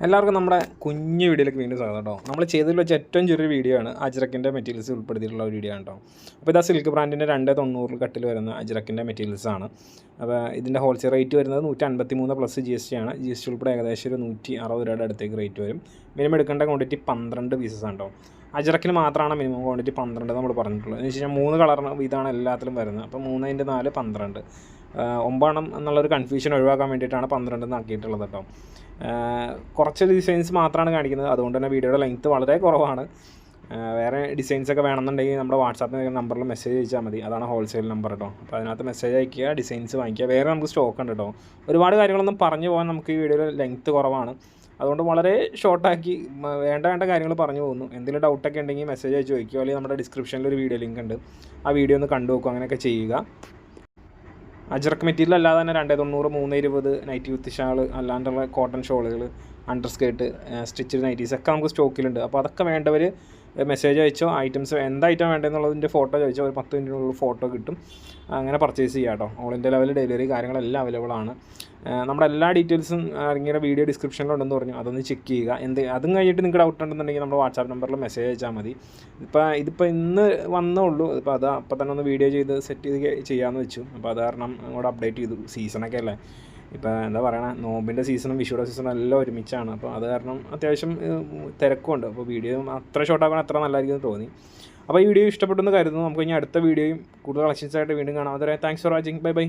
എല്ലാവർക്കും നമ്മുടെ കുഞ്ഞു വീഡിയോയിലേക്ക് വീണ്ടും സ്വാഗതം കേട്ടോ. നമ്മൾ ചെയ്തതിൽ വെച്ച് ഏറ്റവും ചെറിയൊരു വീഡിയോ ആണ് അജ്രക്കിൻ്റെ മെറ്റീരിയൽസ് ഉൾപ്പെടുത്തിയിട്ടുള്ള ഒരു വീഡിയോ ആണ് കേട്ടോ. അപ്പോൾ ഇതാ സിൽക്ക് ബ്രാൻഡിൻ്റെ 290 കട്ടിൽ വരുന്ന അജ്രക്കിൻ്റെ മെറ്റീരിയൽസ് ആണ്. അപ്പോൾ ഇതിൻ്റെ ഹോൾസെയിൽ റേറ്റ് വരുന്നത് 153 പ്ലസ് GST ആണ്. GST ഉൾപ്പെടെ ഏകദേശം ഒരു 160 രൂപയുടെ അടുത്തേക്ക് റേറ്റ് വരും. മിനിമം എടുക്കേണ്ട ക്വാണ്ടിറ്റി 12 പീസസ് ആണ് കേട്ടോ. അജ്രക്കിന് മാത്രമാണ് മിനിമം ക്വാണ്ടിറ്റി 12 നമ്മൾ പറഞ്ഞിട്ടുള്ളത്. എന്ന് വെച്ച് കഴിഞ്ഞാൽ 3 കളറിന് ഇതാണ് എല്ലാത്തിലും വരുന്നത്. അപ്പോൾ 3×4 12 9 എന്നുള്ളൊരു കൺഫ്യൂഷൻ ഒഴിവാക്കാൻ വേണ്ടിയിട്ടാണ് 12 എന്നാക്കിയിട്ടുള്ളത് കേട്ടോ. കുറച്ച് ഡിസൈൻസ് മാത്രമാണ് കാണിക്കുന്നത്, അതുകൊണ്ട് തന്നെ വീഡിയോയുടെ ലെങ്ത്ത് വളരെ കുറവാണ്. വേറെ ഡിസൈൻസൊക്കെ വേണമെന്നുണ്ടെങ്കിൽ നമ്മുടെ വാട്സാപ്പിൽ നമ്പറിൽ മെസ്സേജ് അയച്ചാൽ മതി. അതാണ് ഹോൾസെയിൽ നമ്പർ കേട്ടോ. അപ്പോൾ അതിനകത്ത് മെസ്സേജ് അയക്കുക, ഡിസൈൻസ് വാങ്ങിക്കുക. വേറെ നമുക്ക് സ്റ്റോക്ക് ഉണ്ട് കേട്ടോ. ഒരുപാട് കാര്യങ്ങളൊന്നും പറഞ്ഞു പോകാൻ നമുക്ക് ഈ വീഡിയോയിൽ ലെങ്ത്ത് കുറവാണ്, അതുകൊണ്ട് വളരെ ഷോർട്ടാക്കി വേണ്ട കാര്യങ്ങൾ പറഞ്ഞു പോകുന്നു. എന്തെങ്കിലും ഡൗട്ടൊക്കെ ഉണ്ടെങ്കിൽ മെസ്സേജ് അയച്ച് ചോദിക്കുക, അല്ലെങ്കിൽ നമ്മുടെ ഡിസ്ക്രിപ്ഷനിൽ ഒരു വീഡിയോ ലിങ്ക് ഉണ്ട്, ആ വീഡിയോ ഒന്ന് കണ്ടു നോക്കുക. അങ്ങനെയൊക്കെ ചെയ്യുക. അജ്രക്ക് മെറ്റീരിയൽ അല്ലാതെ തന്നെ 290, 320 നൈറ്റി വിത്ത് ഷാൾ, അല്ലാണ്ടുള്ള കോട്ടൺ ഷോളുകൾ, അണ്ടർ സ്കേർട്ട്, സ്റ്റിച്ചഡ് നൈറ്റീസ് ഒക്കെ നമുക്ക് സ്റ്റോക്കിലുണ്ട്. അപ്പോൾ അതൊക്കെ വേണ്ടവർ മെസ്സേജ് അയച്ചോ, ഐറ്റംസ് എന്ത് ഐറ്റം വേണ്ടതെന്നുള്ളതിൻ്റെ ഫോട്ടോ ചോദിച്ചോ, ഒരു 10 മിനിറ്റിനുള്ളിൽ ഫോട്ടോ കിട്ടും. അങ്ങനെ പർച്ചേസ് ചെയ്യാം കേട്ടോ. ഓൾ ഇന്ത്യ ലെവൽ ഡെലിവറി കാര്യങ്ങളെല്ലാം അവൈലബിൾ ആണ്. നമ്മുടെ എല്ലാ ഡീറ്റെയിൽസും ഇറങ്ങിയ വീഡിയോ ഡിസ്ക്രിപ്ഷനിലുണ്ടെന്ന് പറഞ്ഞു, അതൊന്ന് ചെക്ക് ചെയ്യുക. അതും കഴിഞ്ഞിട്ട് നിങ്ങൾക്ക് ഡൗട്ട് ഉണ്ടെന്നുണ്ടെങ്കിൽ നമ്മുടെ വാട്സാപ്പ് നമ്പറിൽ മെസ്സേജ് അയച്ചാൽ മതി. ഇതിപ്പോൾ ഇന്ന് വന്നേ ഉള്ളൂ. അപ്പോൾ തന്നെ ഒന്ന് വീഡിയോ ചെയ്ത് സെറ്റ് ചെയ്ത് ചെയ്യാമെന്ന് വെച്ചു. അപ്പോൾ അത് കാരണം അങ്ങോട്ട് അപ്ഡേറ്റ് ചെയ്തു. സീസണൊക്കെ അല്ലേ, ഇപ്പോൾ എന്താ പറയണേ, നോമ്പിൻ്റെ സീസണും വിഷുയുടെ സീസണും എല്ലാം ഒരുമിച്ചാണ്. അപ്പോൾ അത് കാരണം അത്യാവശ്യം തിരക്കുണ്ട്. അപ്പോൾ വീഡിയോ അത്ര ഷോർട്ടാക്കാൻ അത്ര നല്ലതായിരിക്കും എന്ന് തോന്നി. അപ്പോൾ ഈ വീഡിയോ ഇഷ്ടപ്പെട്ടെന്ന് കരുതുന്നു. നമുക്ക് ഇനി അടുത്ത വീഡിയോയും കൂടുതൽ കളക്ഷൻസായിട്ട് വീണ്ടും കാണാം. അതുവരെ thanks for watching. Bye bye.